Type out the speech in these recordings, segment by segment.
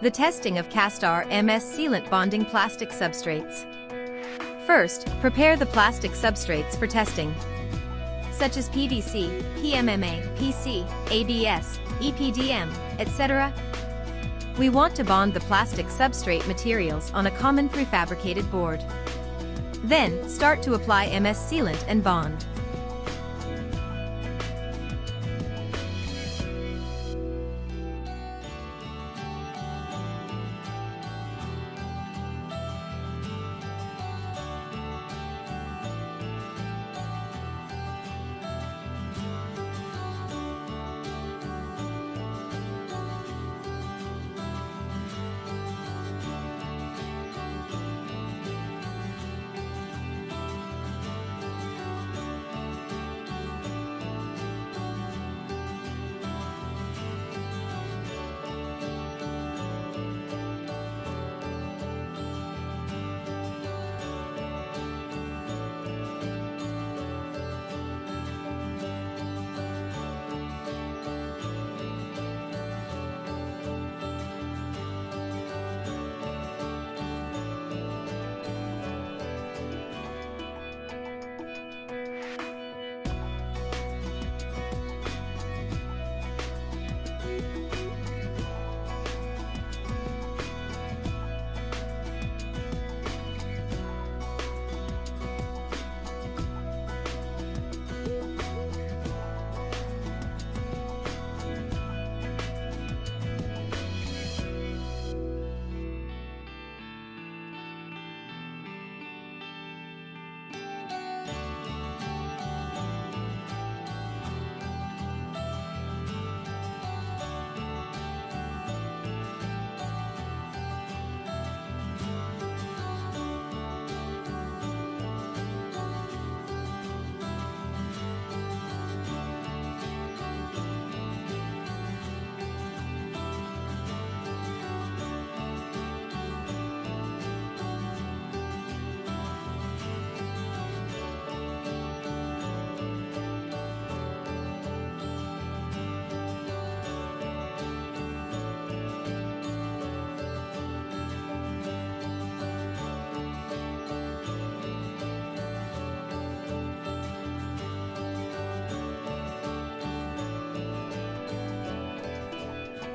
The testing of Castar MS sealant bonding plastic substrates. First, prepare the plastic substrates for testing, such as PVC, PMMA, PC, ABS, EPDM, etc. We want to bond the plastic substrate materials on a common prefabricated board. Then, start to apply MS sealant and bond.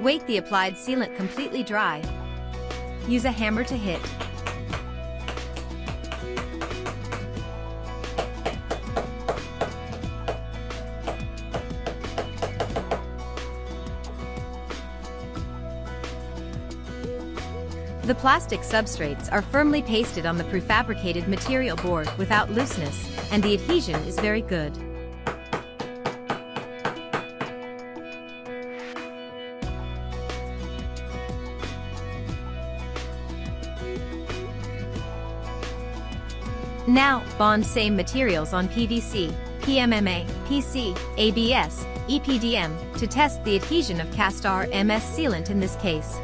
Wait the applied sealant completely dry. Use a hammer to hit. The plastic substrates are firmly pasted on the prefabricated material board without looseness, and the adhesion is very good. Now, bond same materials on PVC, PMMA, PC, ABS, EPDM, to test the adhesion of Castar MS sealant in this case.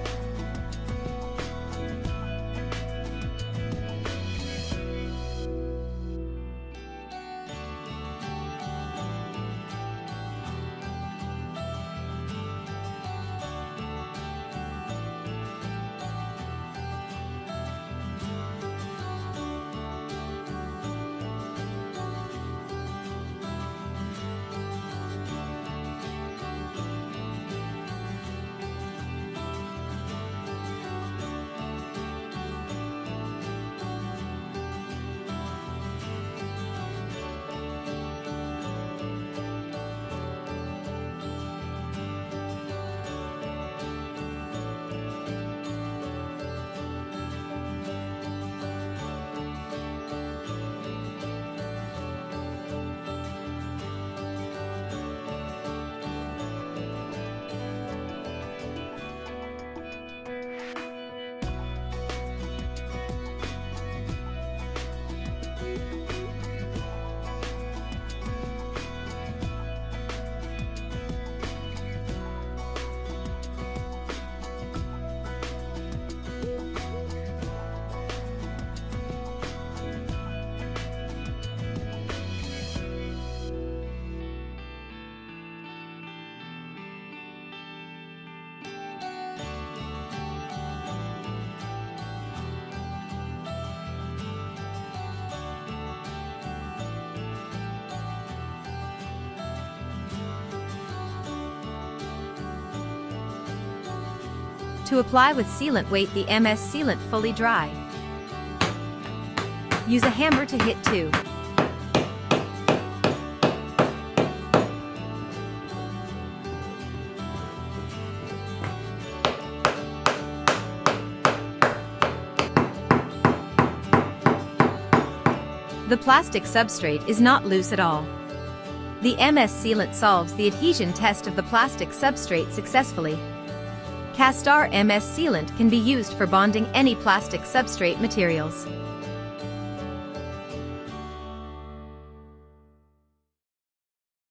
To apply with sealant, wait the MS sealant fully dry. Use a hammer to hit two. The plastic substrate is not loose at all. The MS sealant solves the adhesion test of the plastic substrate successfully. Castar MS sealant can be used for bonding any plastic substrate materials.